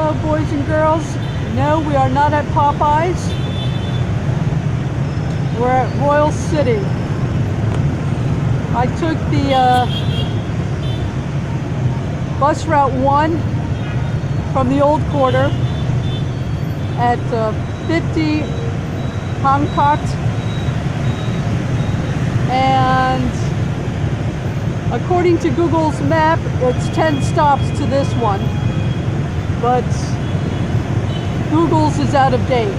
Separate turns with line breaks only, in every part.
Hello, boys and girls. No, we are not at Popeyes. We're at Royal City. I took the bus route 1 from the old quarter at 50 Hancock, and according to Google's map, it's 10 stops to this one, but Google's is out of date.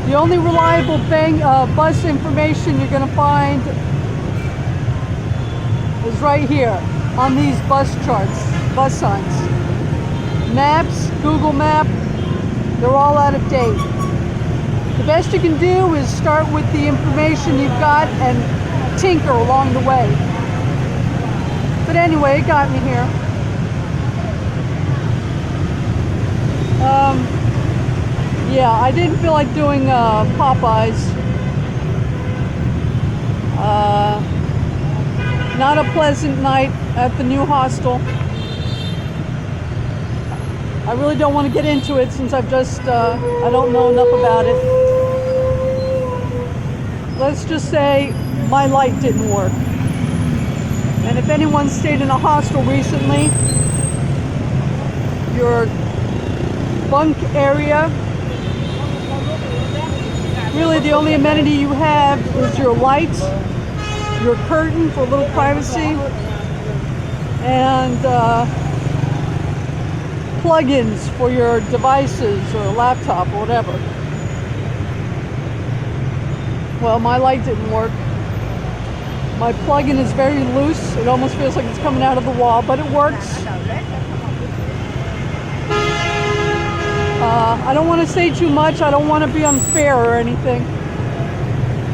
The only reliable bus information you're going to find is right here on these bus charts, bus signs. Maps, Google Map, they're all out of date. The best you can do is start with the information you've got and tinker along the way. But anyway, it got me here. Yeah, I didn't feel like doing Popeyes. Not a pleasant night at the new hostel. I really don't want to get into it since I've just, I don't know enough about it. Let's just say my light didn't work. And if anyone stayed in a hostel recently, your bunk area, really the only amenity you have is your light, your curtain for a little privacy, and plugins for your devices or laptop or whatever. Well, my light didn't work. My plug-in is very loose. It almost feels like it's coming out of the wall, but it works. I don't want to say too much. I don't want to be unfair or anything.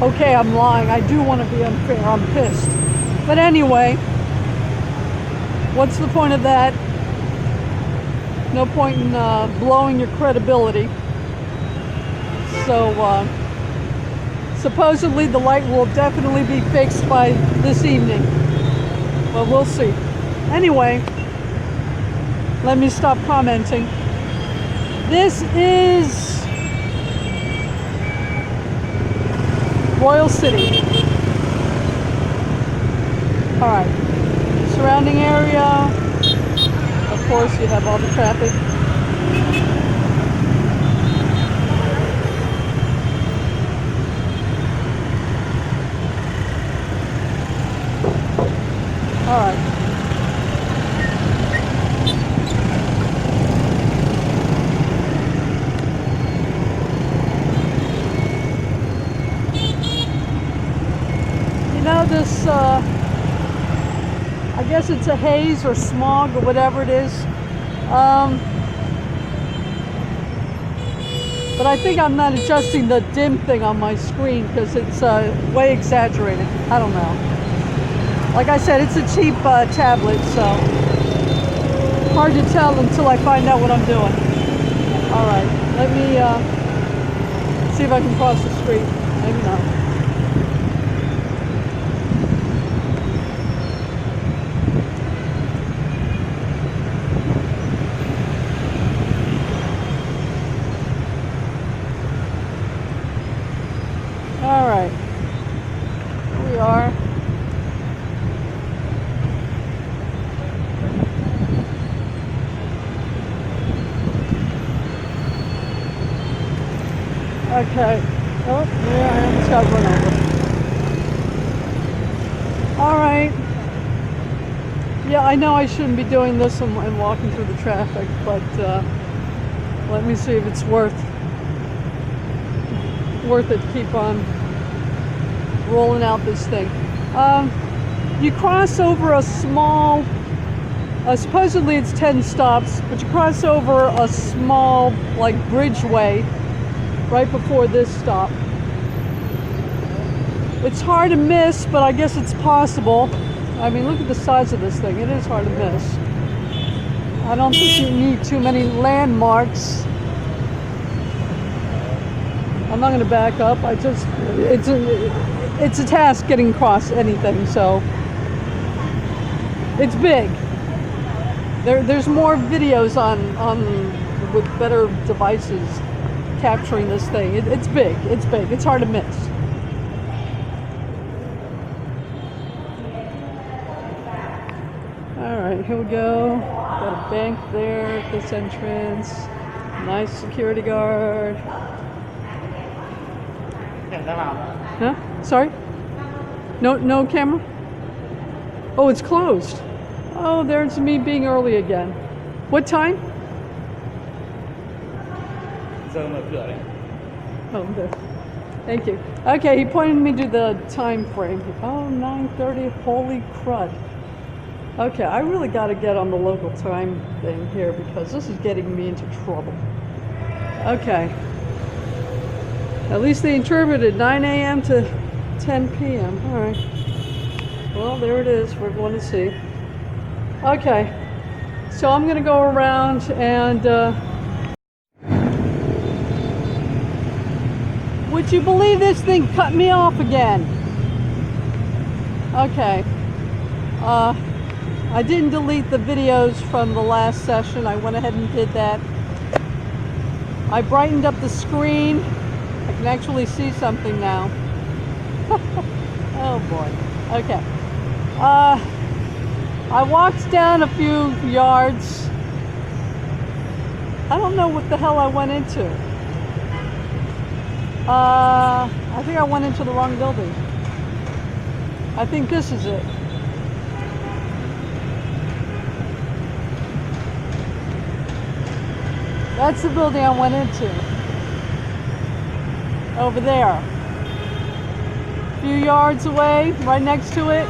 Okay, I'm lying. I do want to be unfair. I'm pissed. But anyway, what's the point of that? No point in blowing your credibility. So, supposedly the light will definitely be fixed by this evening. But we'll see. Anyway, let me stop commenting. This is Royal City. Alright. Surrounding area. Of course, you have all the traffic. All right. You know, this, I guess it's a haze or smog or whatever it is. But I think I'm not adjusting the dim thing on my screen because it's way exaggerated. I don't know. Like I said, it's a cheap tablet, so hard to tell until I find out what I'm doing. All right, let me see if I can cross the street. Maybe not. All right, here we are. Okay. Oh, yeah, I almost got run over. All right. Yeah, I know I shouldn't be doing this and walking through the traffic, but let me see if it's worth it to keep on rolling out this thing. You cross over a small, supposedly it's 10 stops, but you cross over a small, like, bridgeway right before this stop. It's hard to miss, but I guess it's possible. I mean, look at the size of this thing. It is hard to miss. I don't think you need too many landmarks. I'm not going to back up. It's a task getting across anything, so it's big. There's more videos on with better devices capturing this thing. It's big. It's big. It's hard to miss. All right, here we go. Got a bank there at this entrance. Nice security guard. Huh? Sorry? No camera? Oh, it's closed. Oh, there's me being early again. What time? Oh, there. Thank you. Okay, he pointed me to the time frame. Oh, 9:30. Holy crud. Okay, I really got to get on the local time thing here because this is getting me into trouble. Okay. At least they interpreted 9 a.m. to 10 p.m. All right. Well, there it is. We're going to see. Okay. So I'm going to go around and... would you believe this thing cut me off again? Okay. I didn't delete the videos from the last session. I went ahead and did that. I brightened up the screen. I can actually see something now. Oh boy. Okay. I walked down a few yards. I don't know what the hell I went into. I think I went into the wrong building. I think this is it. That's the building I went into. Over there. A few yards away, right next to it.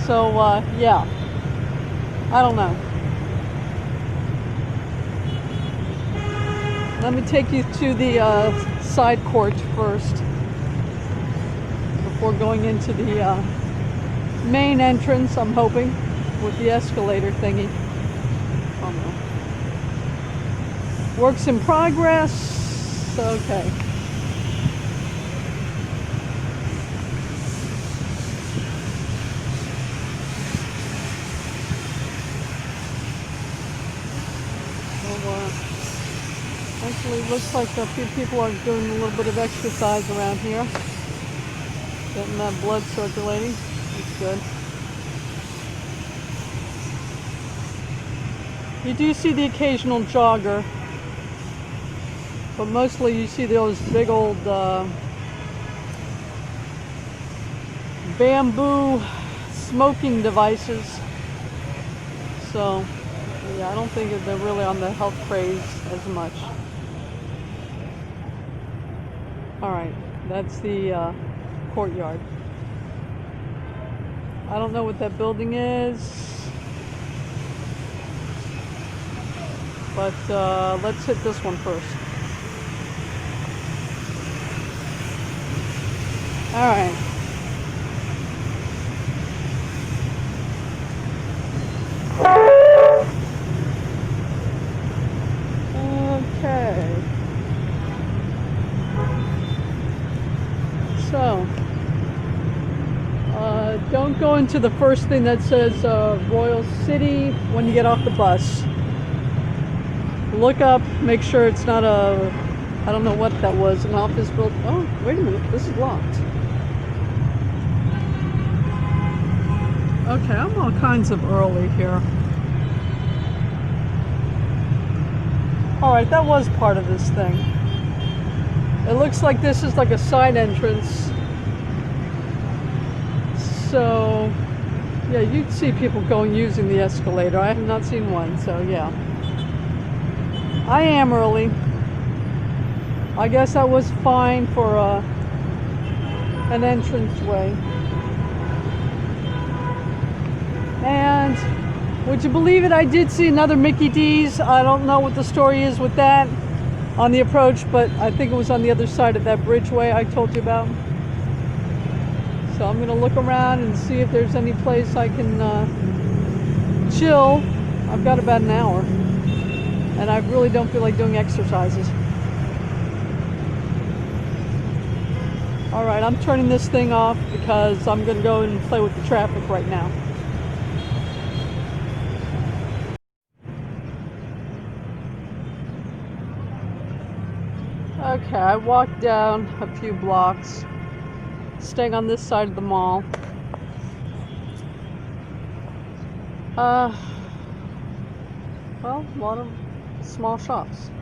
So, yeah. I don't know. Let me take you to the side court first before going into the main entrance, I'm hoping, with the escalator thingy. Oh no. Works in progress. Okay. Actually, looks like a few people are doing a little bit of exercise around here. Getting that blood circulating. That's good. You do see the occasional jogger, but mostly you see those big old bamboo smoking devices. So, yeah, I don't think they're really on the health craze as much. All right, that's the courtyard. I don't know what that building is, but let's hit this one first. All right. Okay. So, don't go into the first thing that says Royal City when you get off the bus. Look up, make sure it's not a, I don't know what that was, an office building. Oh, wait a minute, this is locked. Okay, I'm all kinds of early here. All right, that was part of this thing. It looks like this is like a side entrance. So, yeah, you'd see people going using the escalator. I have not seen one, so yeah. I am early. I guess that was fine for an entranceway. And would you believe it? I did see another Mickey D's. I don't know what the story is with that on the approach, but I think it was on the other side of that bridgeway I told you about. So I'm gonna look around and see if there's any place I can chill. I've got about an hour, and I really don't feel like doing exercises. All right, I'm turning this thing off because I'm gonna go and play with the traffic right now. Okay, I walked down a few blocks, staying on this side of the mall. Well, a lot of small shops.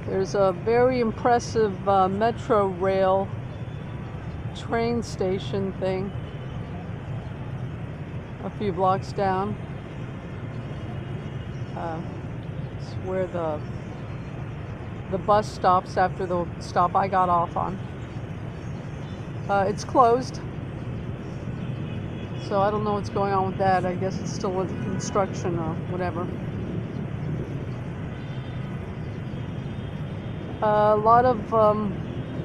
There's a very impressive metro rail train station thing a few blocks down. It's where the bus stops after the stop I got off on. It's closed, so I don't know what's going on with that. I guess it's still in construction or whatever. A lot of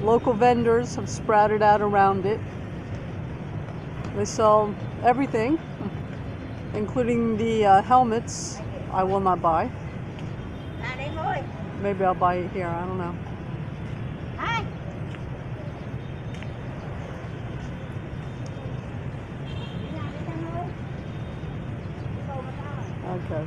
local vendors have sprouted out around it. They sell everything, including the helmets I will not buy. Maybe I'll buy it here, I don't know. Okay.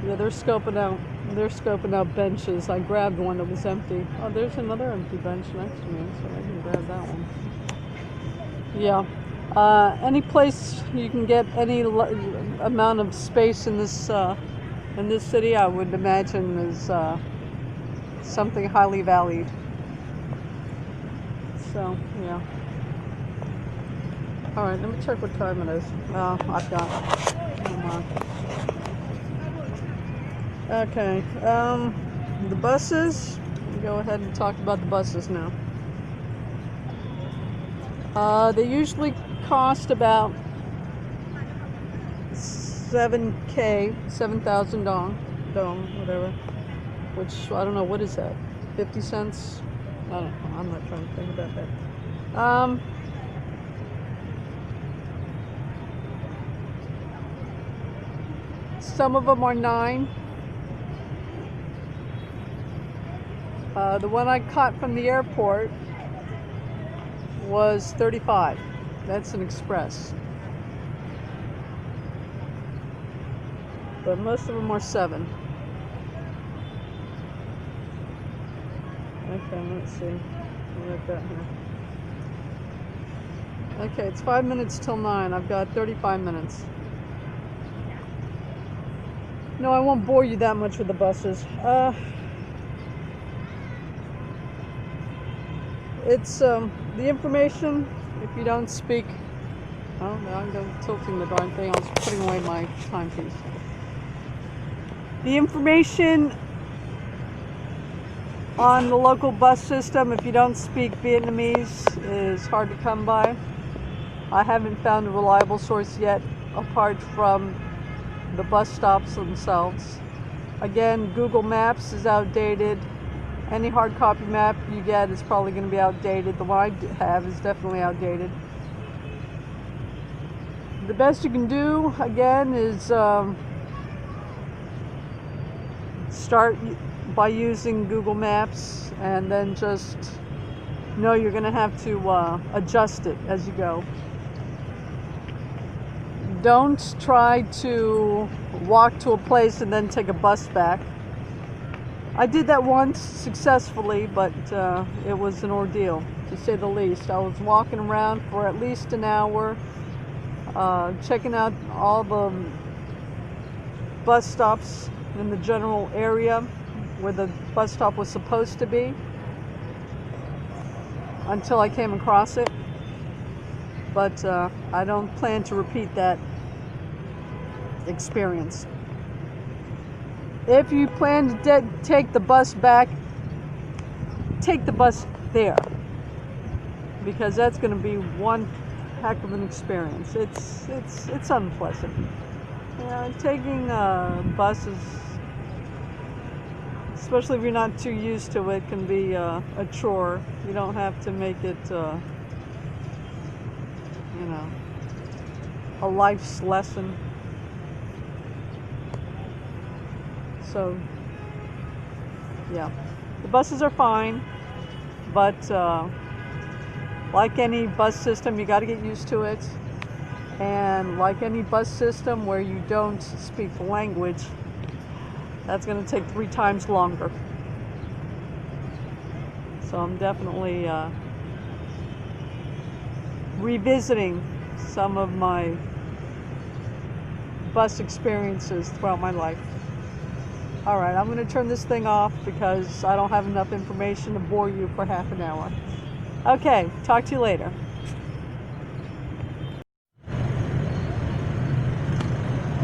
Yeah, they're scoping out benches. I grabbed one that was empty. Oh, there's another empty bench next to me, so I can grab that one. Yeah. Any place you can get any amount of space in this city, I would imagine is something highly valued. So, yeah. All right, let me check what time it is. I've got. Come on. Okay. The buses. We'll go ahead and talk about the buses now. They usually cost about $7,000, whatever. Which, I don't know, what is that? 50 cents? I don't know, I'm not trying to think about that. Some of them are 9. The one I caught from the airport was 35. That's an express. But most of them are 7. Okay, let's see what I've got here. Okay, it's 5 minutes till 9. I've got 35 minutes. No, I won't bore you that much with the buses. It's the information, if you don't speak. Oh, now I'm tilting the darn thing. I was putting away my timepiece. The information on the local bus system, if you don't speak Vietnamese, is hard to come by. I haven't found a reliable source yet, apart from the bus stops themselves. Again, Google Maps is outdated. Any hard copy map you get is probably going to be outdated. The one I have is definitely outdated. The best you can do, again, is start by using Google Maps, and then just know you're going to have to adjust it as you go. Don't try to walk to a place and then take a bus back. I did that once successfully, but it was an ordeal, to say the least. I was walking around for at least an hour, checking out all the bus stops in the general area where the bus stop was supposed to be, until I came across it. But I don't plan to repeat that experience. If you plan to take the bus back, take the bus there, because that's going to be one heck of an experience. It's unpleasant. Taking buses, especially if you're not too used to it, can be a chore. You don't have to make it, a life's lesson. So, yeah, the buses are fine, but like any bus system, you got to get used to it. And like any bus system where you don't speak the language, That's going to take 3 times longer. So I'm definitely revisiting some of my bus experiences throughout my life. All right, I'm going to turn this thing off because I don't have enough information to bore you for half an hour. Okay, talk to you later.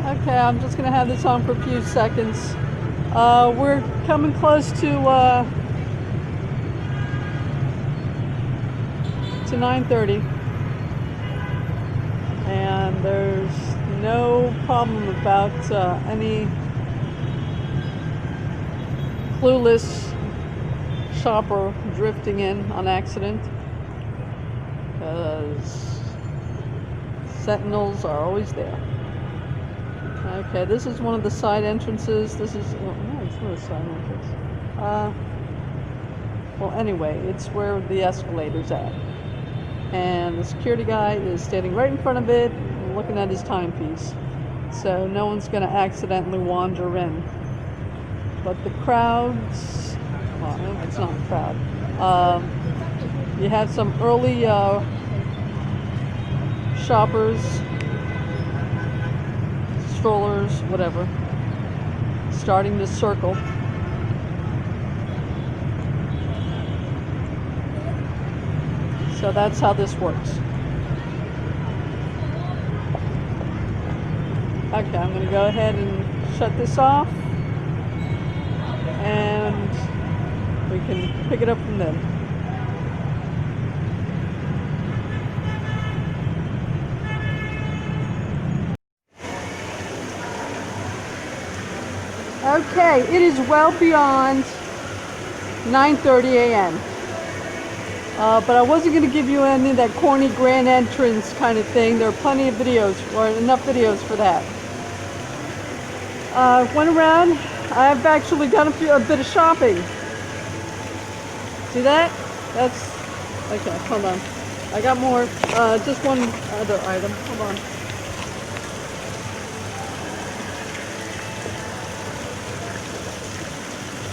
Okay, I'm just going to have this on for a few seconds. We're coming close to 9:30, and there's no problem about any clueless shopper drifting in on accident, because sentinels are always there. Okay, this is one of the side entrances. This is, no, it's not a side entrance. Well, anyway, it's where the escalator's at. And the security guy is standing right in front of it, looking at his timepiece. So no one's going to accidentally wander in. But the crowds, well, it's not a crowd. You have some early shoppers, strollers, whatever, starting to circle. So that's how this works. Okay, I'm going to go ahead and shut this off, and we can pick it up from there. Okay, it is well beyond 9:30 a.m. But I wasn't going to give you any of that corny grand entrance kind of thing. There are plenty of videos, or enough videos for that. Went around. I've actually done a bit of shopping. See that? That's, okay, hold on. I got more, just one other item. Hold on.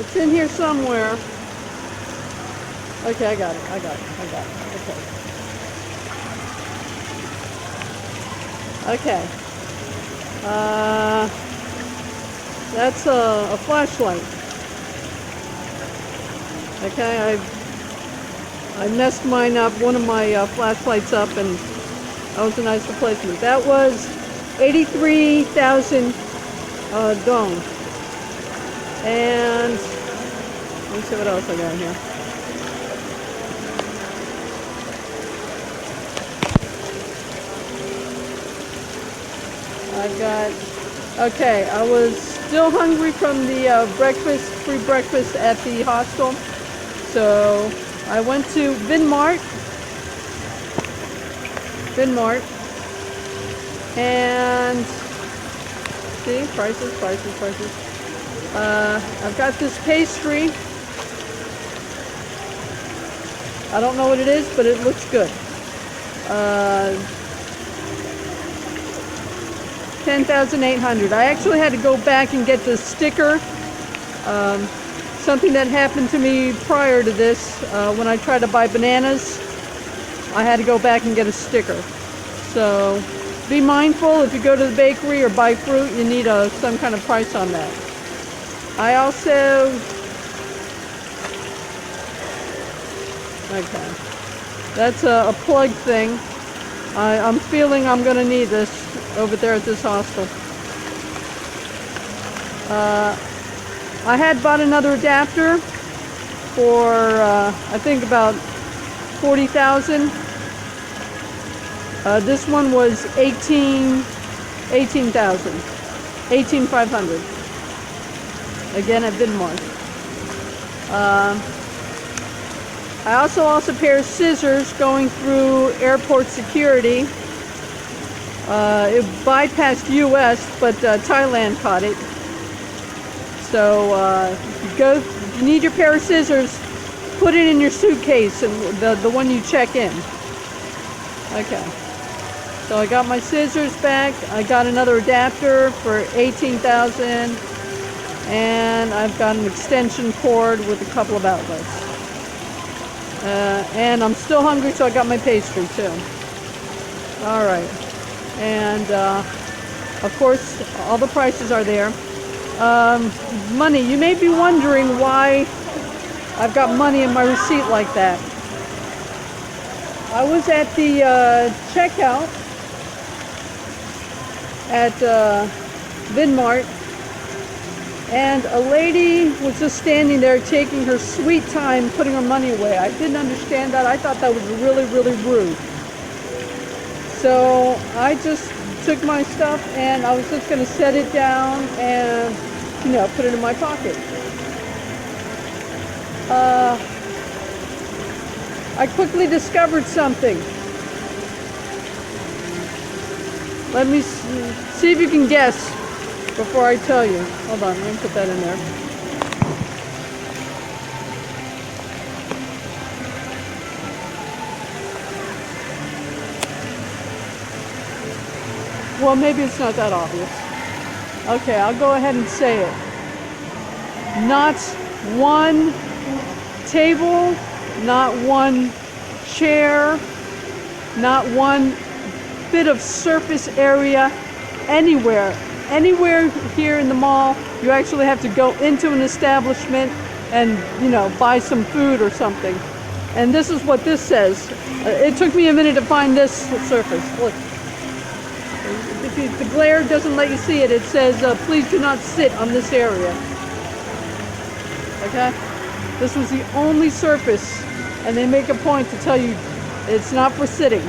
It's in here somewhere. Okay, I got it. Okay. That's a flashlight. Okay, I messed mine up, one of my flashlights up, and that was a nice replacement. That was 83,000 dong. And let me see what else I got here. I got, okay, I was still hungry from the free breakfast at the hostel. So I went to Vinmart, and see, prices. I've got this pastry. I don't know what it is, but it looks good. 10,800. I actually had to go back and get the sticker. Something that happened to me prior to this, when I tried to buy bananas, I had to go back and get a sticker. So be mindful if you go to the bakery or buy fruit, you need some kind of price on that. I also, okay, that's a plug thing. I'm feeling I'm going to need this over there at this hostel. I had bought another adapter for I think about 40,000. This one was 18,500. Again at Vinmart. I also lost a pair of scissors going through airport security. It bypassed US, but Thailand caught it. So if you need your pair of scissors, put it in your suitcase, and the one you check in. Okay. So I got my scissors back. I got another adapter for 18,000. And I've got an extension cord with a couple of outlets. And I'm still hungry, so I got my pastry too. All right. And of course, all the prices are there. Money. You may be wondering why I've got money in my receipt like that. I was at the checkout at Vinmart, and a lady was just standing there taking her sweet time putting her money away. I didn't understand that. I thought that was really, really rude. So I just took my stuff and I was just going to set it down and, you know, put it in my pocket. I quickly discovered something. Let me see if you can guess before I tell you. Hold on, let me put that in there. Well, maybe it's not that obvious. Okay, I'll go ahead and say it. Not one table, not one chair, not one bit of surface area anywhere here in the mall. You actually have to go into an establishment and, you know, buy some food or something. And this is what this says. It took me a minute to find this surface. Look, if the glare doesn't let you see it, it says please do not sit on this area. Okay, this was the only surface, and they make a point to tell you it's not for sitting.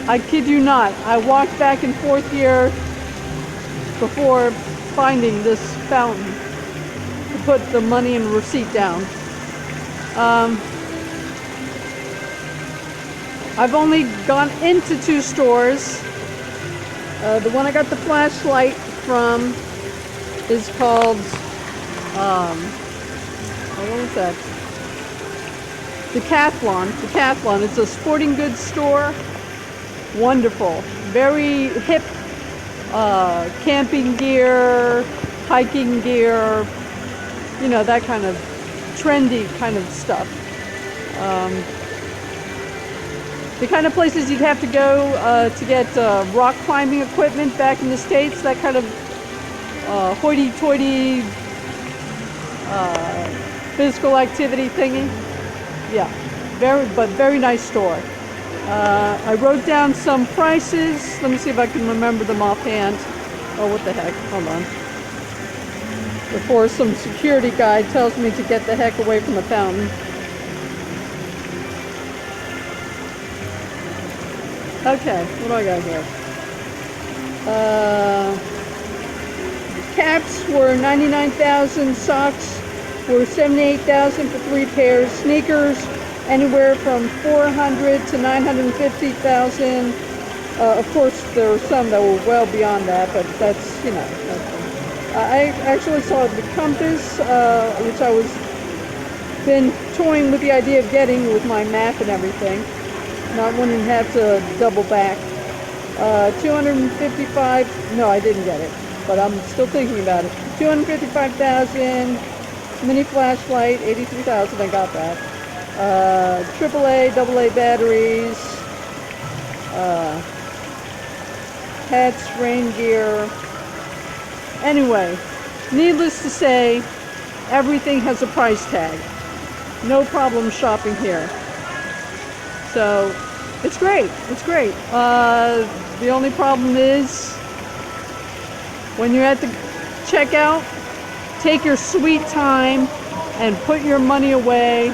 I kid you not. I walked back and forth here before finding this fountain to put the money and receipt down. I've only gone into 2 stores. The one I got the flashlight from is called, what was that? Decathlon. It's a sporting goods store. Wonderful. Very hip camping gear, hiking gear, you know, that kind of trendy kind of stuff. The kind of places you'd have to go to get rock climbing equipment back in the States, that kind of hoity-toity physical activity thingy. Yeah, very nice store. I wrote down some prices. Let me see if I can remember them offhand. Oh, what the heck? Hold on. Before some security guy tells me to get the heck away from the fountain. Okay, what do I got here? Caps were $99,000. Socks were $78,000 for 3 pairs. Sneakers anywhere from $400,000 to $950,000. Of course, there were some that were well beyond that, but that's, you know. I actually saw the compass, which I was been toying with the idea of getting with my map and everything. Not wanting to have to double back. 255. No, I didn't get it, but I'm still thinking about it. 255,000. Mini flashlight, 83,000. I got that. AAA, AA batteries. Hats, rain gear. Anyway, needless to say, everything has a price tag. No problem shopping here. So, it's great. It's great. The only problem is, when you're at the checkout, take your sweet time and put your money away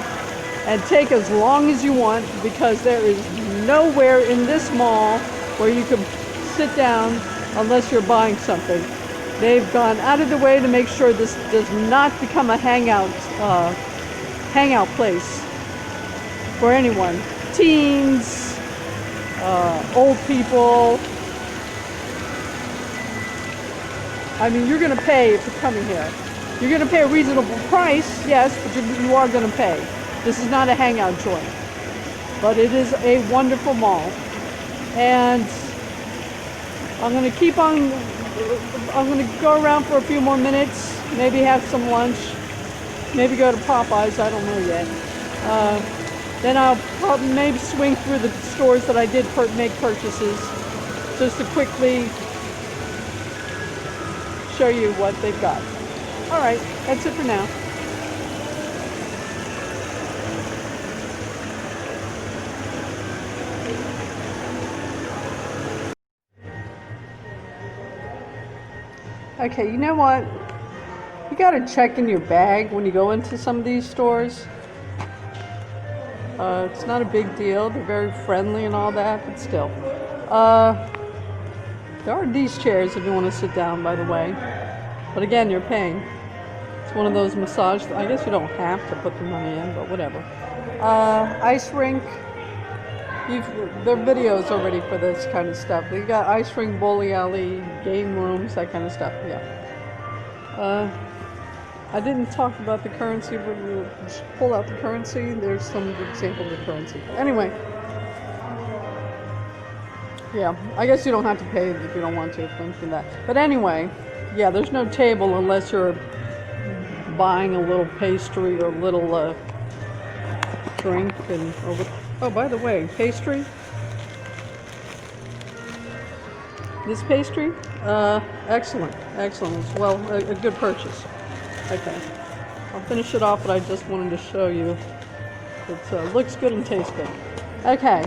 and take as long as you want, because there is nowhere in this mall where you can sit down unless you're buying something. They've gone out of the way to make sure this does not become a hangout place for anyone. Teens, old people. I mean, you're going to pay if you're coming here. You're going to pay a reasonable price, yes, but you are going to pay. This is not a hangout joint, but it is a wonderful mall. And I'm going to keep on I'm gonna go around for a few more minutes, maybe have some lunch, maybe go to Popeyes, I don't know yet. Then I'll probably maybe swing through the stores that I did make purchases, just to quickly show you what they've got. All right, that's it for now. Okay, you know what? You gotta check in your bag when you go into some of these stores. It's not a big deal. They're very friendly and all that, but still. There are these chairs if you want to sit down, by the way. But again, you're paying. It's one of those massage. I guess you don't have to put the money in, but whatever. Ice rink. There are videos already for this kind of stuff. You got ice rink, bowling alley, game rooms, that kind of stuff. Yeah. I didn't talk about the currency, but we'll just pull out the currency. There's some examples of currency. Anyway. Yeah, I guess you don't have to pay if you don't want to, for that. But anyway, yeah, there's no table unless you're buying a little pastry or a little drink. Oh, by the way, pastry. This pastry, excellent. It's a good purchase. Okay, I'll finish it off, but I just wanted to show you. It looks good and tastes good. Okay.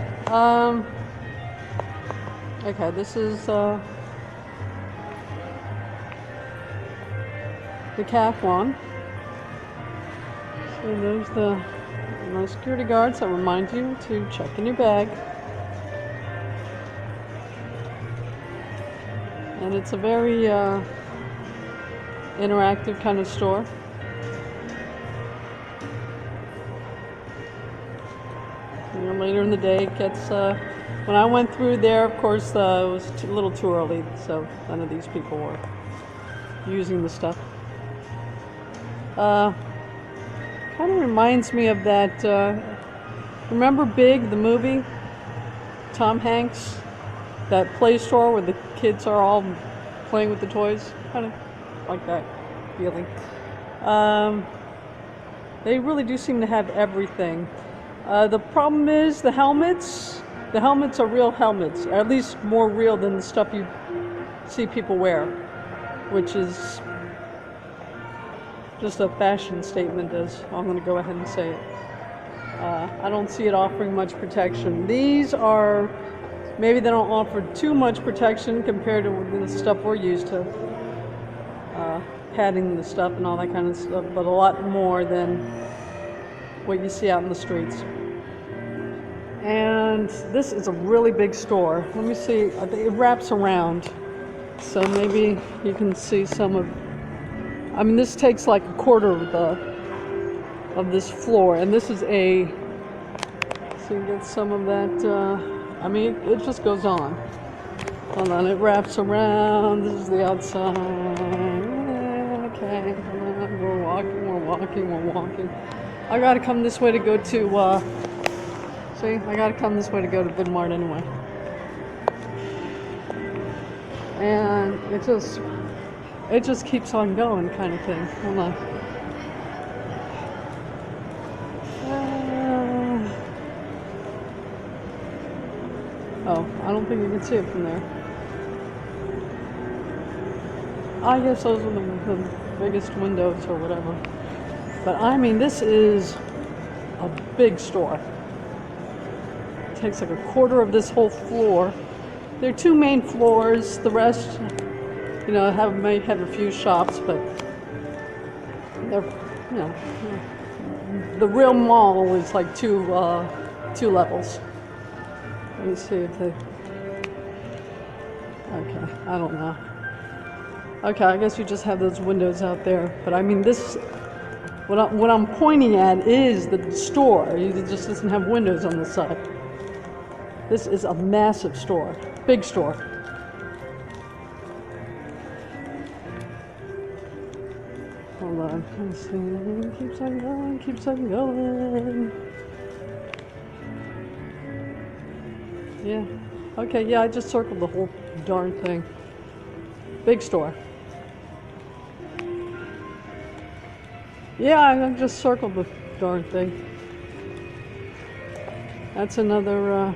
Okay, this is the Decathlon. So there's the security guards that remind you to check in your bag. And it's a very interactive kind of store. Later in the day it gets, when I went through there, of course, it was a little too early, so none of these people were using the stuff. Kind of reminds me of that, remember Big, the movie? Tom Hanks? That play store where the kids are all playing with the toys? Kind of like that feeling. They really do seem to have everything. The problem is the helmets. The helmets are real helmets, or at least more real than the stuff you see people wear, which is just a fashion statement, as I'm going to go ahead and say it. I don't see it offering much protection. These are, maybe they don't offer too much protection compared to the stuff we're used to, padding the stuff and all that kind of stuff, but a lot more than what you see out in the streets. And this is a really big store. Let me see, it wraps around, so maybe you can see some of, I mean, this takes like a quarter of this floor, and this is so you get some of that, I mean, it just goes on. Hold on, it wraps around, this is the outside. Okay, we're walking. I gotta come this way to go to, I gotta come this way to go to Vidmart anyway. And it just keeps on going, kind of thing. Hold on. Oh, I don't think you can see it from there. I guess those are the biggest windows or whatever. But I mean, this is a big store. It takes like a quarter of this whole floor. There are two main floors. The rest, you know, may have a few shops, but they're, you know, the real mall is like two levels. Let me see if they. Okay, I don't know. Okay, I guess you just have those windows out there. But I mean, this. What I'm pointing at is the store. It just doesn't have windows on the side. This is a massive store, big store. Hold on, let's see. Keeps on going. Yeah. Okay, yeah, I just circled the whole darn thing. Big store. Yeah, I just circled the darn thing. That's another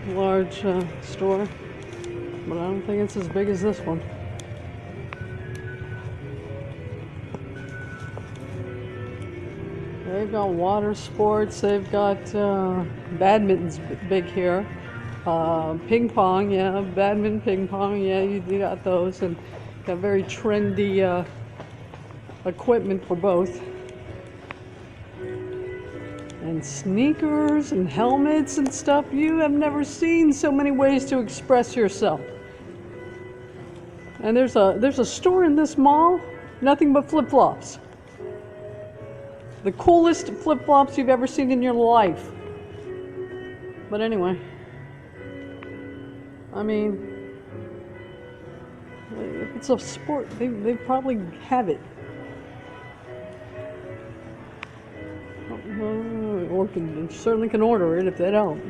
large store, but I don't think it's as big as this one. They've got water sports. They've got badminton's big here. Ping pong, yeah, badminton, ping pong, yeah, you got those, and got very trendy equipment for both. And sneakers and helmets and stuff. You have never seen so many ways to express yourself. And there's a store in this mall, nothing but flip-flops. The coolest flip-flops you've ever seen in your life. But anyway, I mean, if it's a sport, they probably have it. Or certainly can order it if they don't.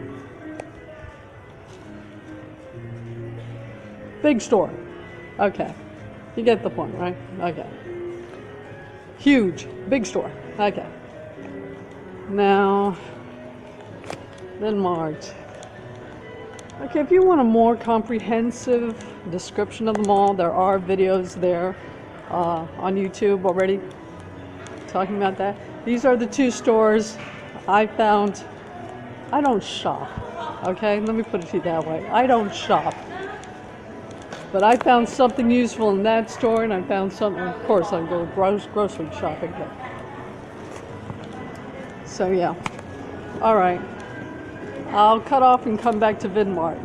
Big store. Okay. You get the point, right? Okay. Huge. Big store. Okay. Now, then Mart. Okay, if you want a more comprehensive description of the mall, there are videos there on YouTube already talking about that. These are the two stores I found. I don't shop, okay? Let me put it to you that way. I don't shop. But I found something useful in that store, and I found something, of course, I go grocery shopping. So, yeah. All right. I'll cut off and come back to Vidmart,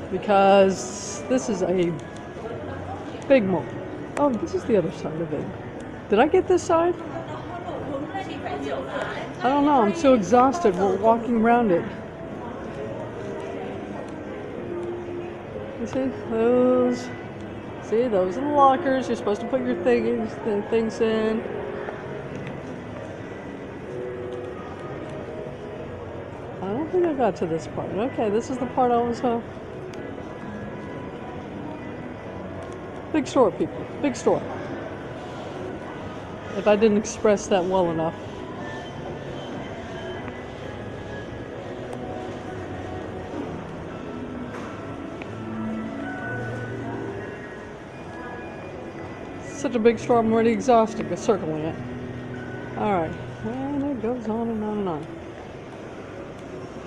because this is a big mall. Oh, this is the other side of it. Did I get this side? I don't know, I'm so exhausted walking around it. You see, those are the lockers. You're supposed to put your things in. I don't think I got to this part. Okay, this is the part I was, big store, people, big store. If I didn't express that well enough. Such a big store, I'm already exhausted with circling it. Alright, and it goes on and on and on.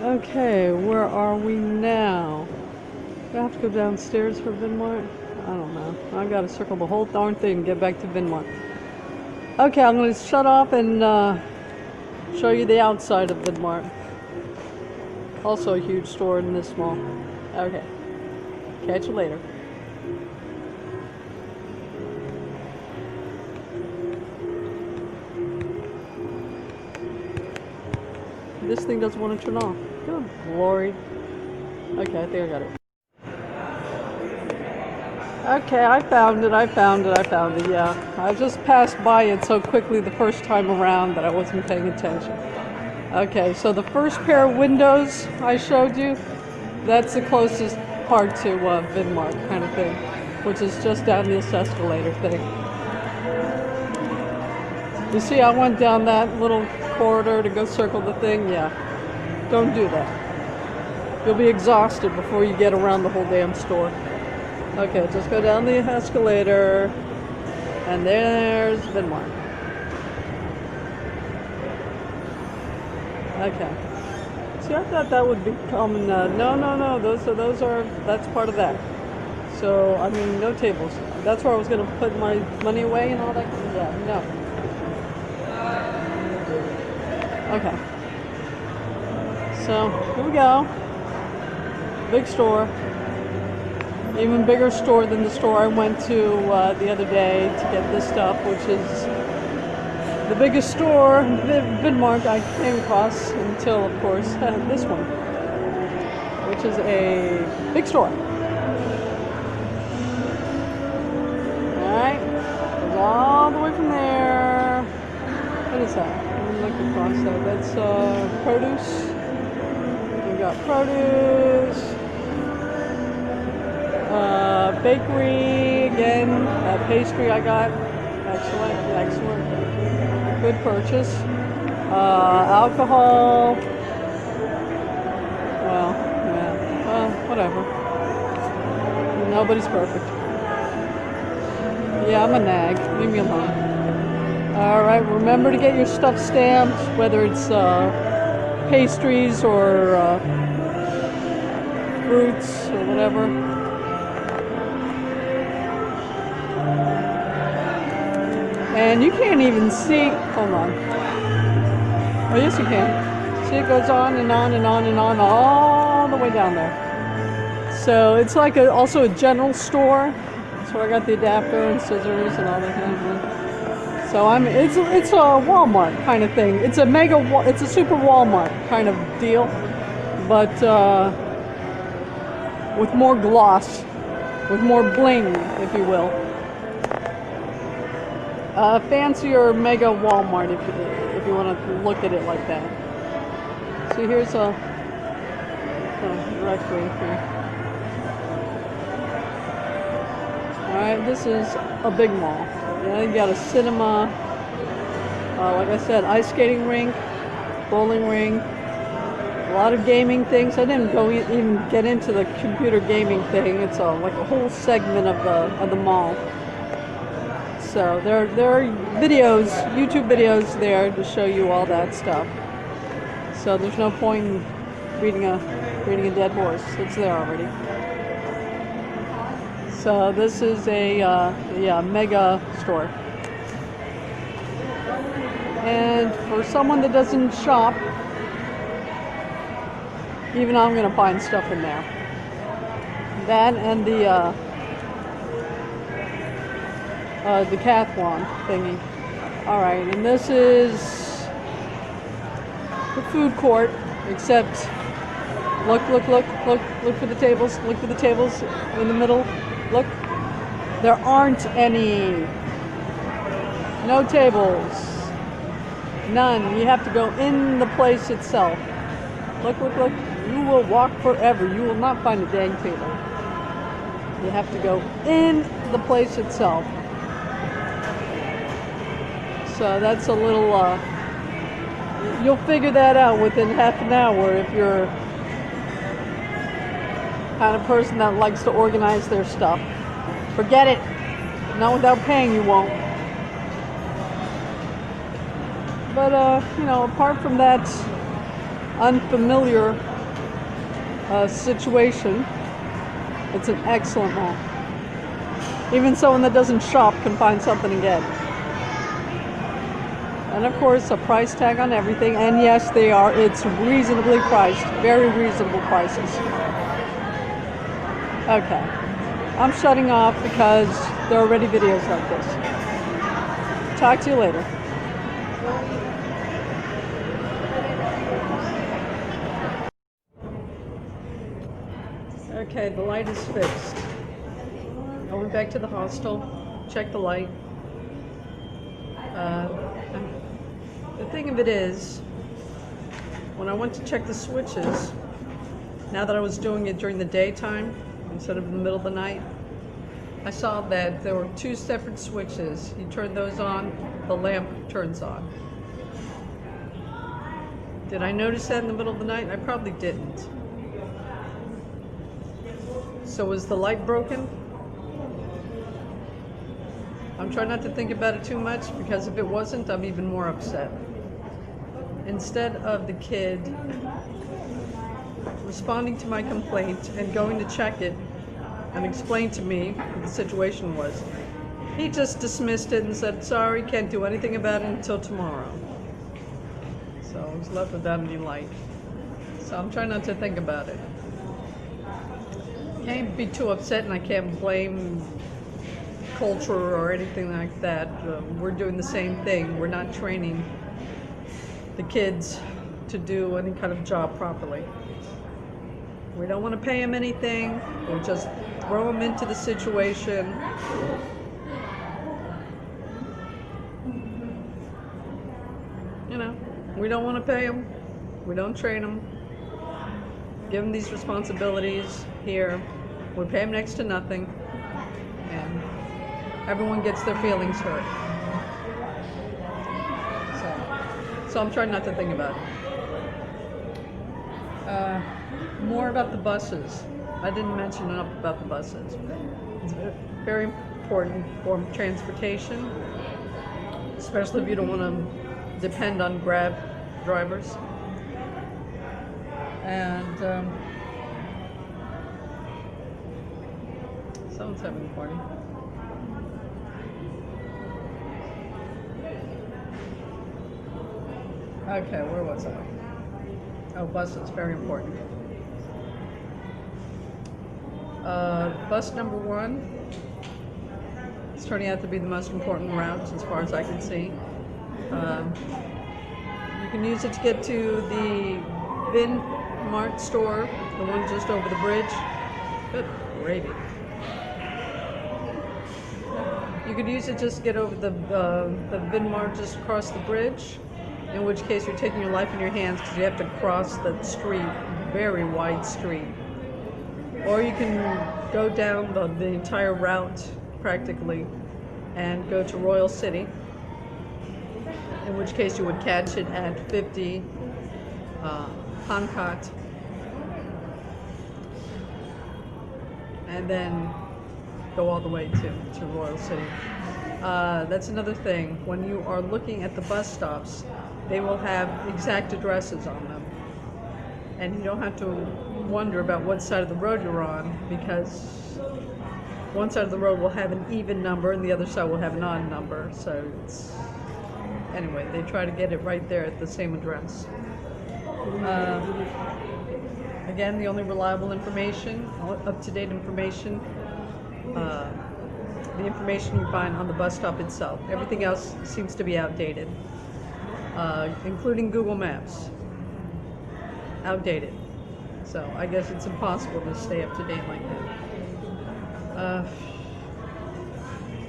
Okay, where are we now? Do I have to go downstairs for Vidmart? I don't know. I gotta circle the whole darn thing and get back to Vidmart. Okay, I'm gonna shut off and show you the outside of Vidmart. Also a huge store in this mall. Okay, catch you later. This thing doesn't want to turn off. Good glory. Okay, I think I got it. Okay, I found it, yeah. I just passed by it so quickly the first time around that I wasn't paying attention. Okay, so the first pair of windows I showed you, that's the closest part to Vidmart kind of thing, which is just down this escalator thing. You see, I went down that little corridor to go circle the thing. Yeah, don't do that. You'll be exhausted before you get around the whole damn store. Okay, just go down the escalator, and there's Vidmart. Okay. See, I thought that would become no. That's part of that. So I mean, no tables. That's where I was going to put my money away and all that. Yeah, no. Okay, so here we go. Big store, even bigger store than the store I went to the other day to get this stuff, which is the biggest store, Vidmart, I came across until, of course, this one, which is a big store. Alright, goes all the way from there. What is that? Look across that. That's produce. We got produce. Bakery again. Pastry I got. Excellent, excellent. Good purchase. Alcohol. Well, yeah. Well, whatever. Nobody's perfect. Yeah, I'm a nag. Leave me alone. Alright, remember to get your stuff stamped, whether it's pastries or fruits or whatever. And you can't even see, hold on. Oh, yes you can. See, it goes on and on and on and on all the way down there. So it's like also a general store. So I got the adapter and scissors and all that kind of thing. So it's a Walmart kind of thing. It's a super Walmart kind of deal, but with more gloss, with more bling, if you will. Fancier mega Walmart if you want to look at it like that. So here's a directory here. Alright, this is a big mall. Yeah, you got a cinema, like I said, ice skating rink, bowling ring, a lot of gaming things. I didn't even get into the computer gaming thing. It's like a whole segment of the mall. So there are videos, YouTube videos there to show you all that stuff. So there's no point in reading a dead horse. It's there already. So this is a mega store. And for someone that doesn't shop, even I'm gonna find stuff in there. That and the decathlon thingy. All right, and this is the food court, except look for the tables. Look for the tables in the middle. Look, there aren't any. No tables. None. You have to go in the place itself. Look. You will walk forever. You will not find a dang table. You have to go in the place itself. So that's a little, you'll figure that out within half an hour if you're the kind of person that likes to organize their stuff. Forget it. Not without paying, you won't. But, apart from that unfamiliar situation, it's an excellent mall. Even someone that doesn't shop can find something to get. And of course, a price tag on everything. And yes, it's reasonably priced. Very reasonable prices. Okay. I'm shutting off because there are already videos like this. Talk to you later. Okay, the light is fixed. I went back to the hostel, checked the light. The thing of it is, when I went to check the switches, now that I was doing it during the daytime instead of in the middle of the night, I saw that there were two separate switches. You turn those on, the lamp turns on. Did I notice that in the middle of the night? I probably didn't. So was the light broken? I'm trying not to think about it too much, because if it wasn't, I'm even more upset. Instead of the kid responding to my complaint and going to check it and explain to me what the situation was, he just dismissed it and said, sorry, can't do anything about it until tomorrow. So I was left without any light. So I'm trying not to think about it. Can't be too upset, and I can't blame culture or anything like that. We're doing the same thing. We're not training the kids to do any kind of job properly. We don't want to pay them anything. We just throw them into the situation. We don't want to pay them. We don't train them. Give them these responsibilities here. We pay them next to nothing, and everyone gets their feelings hurt. So I'm trying not to think about it. More about the buses. I didn't mention enough about the buses. It's a very important form of transportation, especially if you don't want to depend on Grab drivers. And someone's having a party. Okay, where was I? Oh, buses, very important. Bus number 1 is turning out to be the most important route as far as I can see. You can use it to get to the Bin Mart store, the one just over the bridge. Good gravy. You could use it just to get over the Bin Mart just across the bridge, in which case you're taking your life in your hands because you have to cross the street, very wide street. Or you can go down the entire route practically and go to Royal City, in which case you would catch it at 50 Hankat, and then go all the way to Royal City. That's another thing. When you are looking at the bus stops, they will have exact addresses on them. And you don't have to wonder about what side of the road you're on, because one side of the road will have an even number and the other side will have an odd number. So anyway, they try to get it right there at the same address. Again, the only reliable information, up-to-date information, the information you find on the bus stop itself. Everything else seems to be outdated, including Google Maps. Outdated. So I guess it's impossible to stay up to date like that.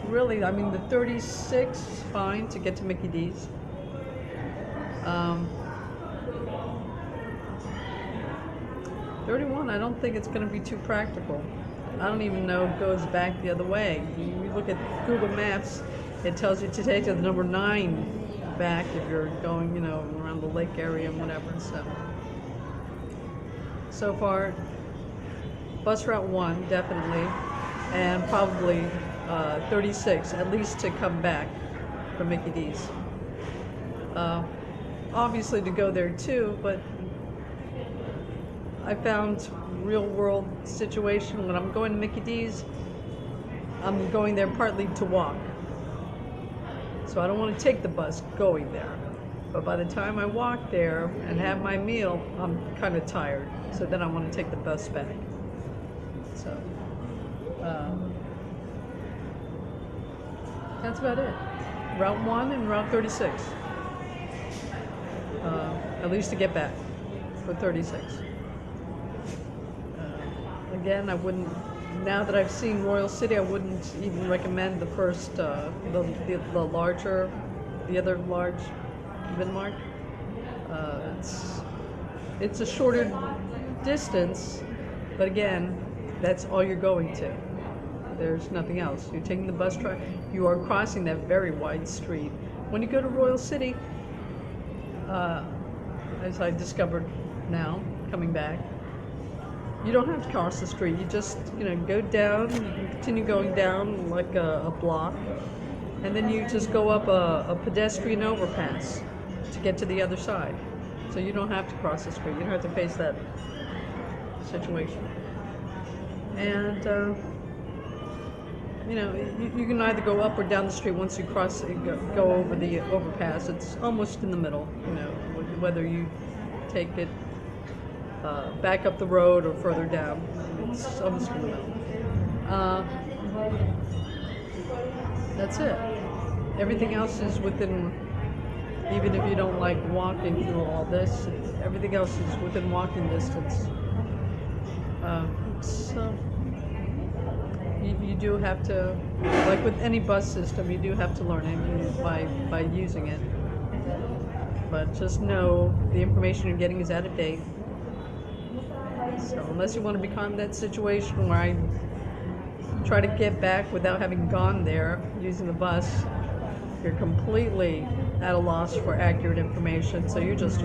Really, I mean, the 36 is fine to get to Mickey D's. 31, I don't think it's going to be too practical. I don't even know it goes back the other way. You look at Google Maps, it tells you to take the number 9 back if you're going, around the lake area and whatever. So far, bus route 1, definitely, and probably 36, at least to come back from Mickey D's. Obviously to go there too, but I found real world situation when I'm going to Mickey D's, I'm going there partly to walk. So I don't want to take the bus going there. But by the time I walk there and have my meal, I'm kind of tired. So then I want to take the bus back. So that's about it. Route 1 and Route 36. At least to get back for 36. Again, I wouldn't, now that I've seen Royal City, I wouldn't even recommend the first, the larger, the other large Vinmark. It's a shorter distance, but again, that's all you're going to. There's nothing else. You're taking the bus drive, you are crossing that very wide street. When you go to Royal City, as I discovered now, coming back, you don't have to cross the street. You just, go down, you can continue going down like a block, and then you just go up a pedestrian overpass to get to the other side. So you don't have to cross the street. You don't have to face that situation. And, you can either go up or down the street once you cross, go over the overpass. It's almost in the middle, whether you take it back up the road or further down. It's almost in the middle. That's it. Everything else is within, even if you don't like walking through all this, everything else is within walking distance. So you do have to, like with any bus system, you do have to learn it by using it. But just know the information you're getting is out of date. So unless you want to become that situation where I try to get back without having gone there using the bus, you're completely at a loss for accurate information. So you just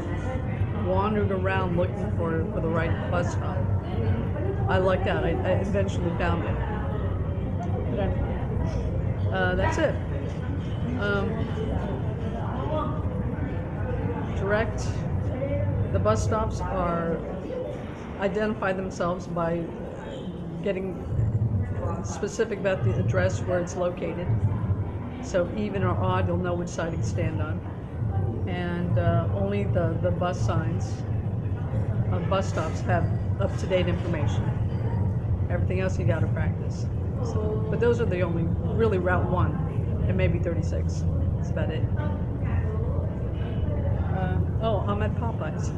wandered around looking for the right bus stop. I lucked out. I eventually found it. But anyway, that's it. Direct. The bus stops identify themselves by getting specific about the address where it's located. So even or odd, you'll know which side you stand on. And only the bus signs of bus stops have up-to-date information. Everything else you gotta practice. So, but those are the only, really Route 1 and maybe 36. That's about it. Oh, I'm at Popeyes.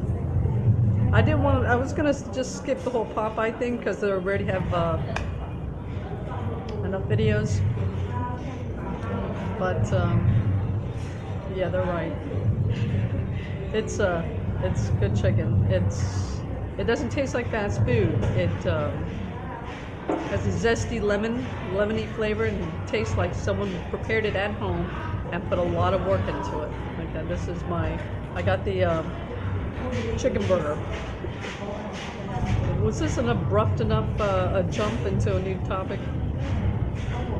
I was gonna just skip the whole Popeye thing because they already have enough videos. But yeah, they're right. It's good chicken. It doesn't taste like fast food. It has a zesty lemony flavor, and it tastes like someone prepared it at home and put a lot of work into it. Okay, this is I got the chicken burger. Was this an abrupt enough a jump into a new topic?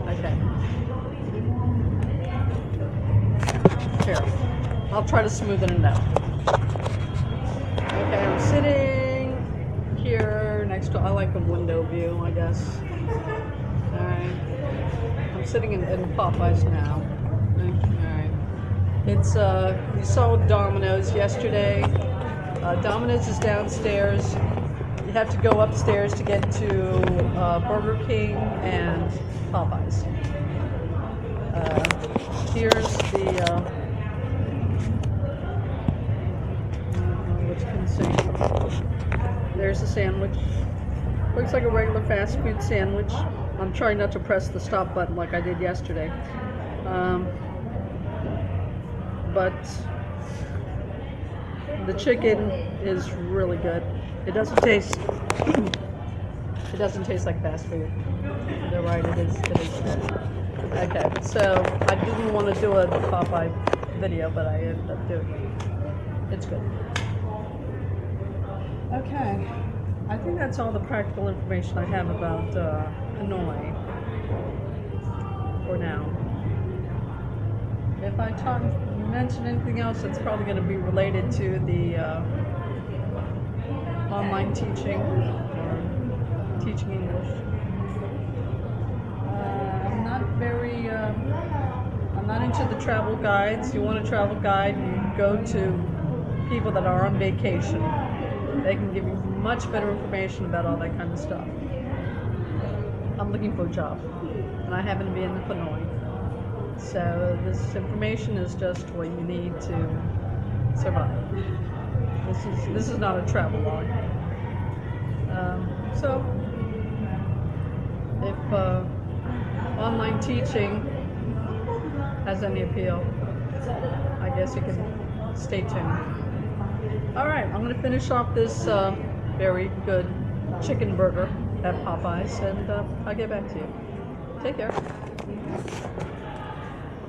Okay. Here, I'll try to smoothen it out. Okay, I'm sitting here next to, I like a window view, I guess. Alright. I'm sitting in Popeyes now. Alright. It's, you saw Domino's yesterday. Domino's is downstairs. You have to go upstairs to get to Burger King and Popeyes. Here's the there's a sandwich. Looks like a regular fast food sandwich. I'm trying not to press the stop button like I did yesterday. But the chicken is really good. It doesn't taste like fast food. They're right, it is good. Okay, so I didn't want to do a Popeye video, but I ended up doing it. It's good. Okay, I think that's all the practical information I have about Hanoi for now. If I mention anything else, it's probably going to be related to the online teaching or teaching English. I'm not into the travel guides. You want a travel guide, you go to people that are on vacation. They can give you much better information about all that kind of stuff. I'm looking for a job, and I happen to be in Hanoi. So this information is just what you need to survive. This is not a travel log. So if online teaching has any appeal, I guess you can stay tuned. All right, I'm going to finish off this very good chicken burger at Popeyes, and I'll get back to you. Take care.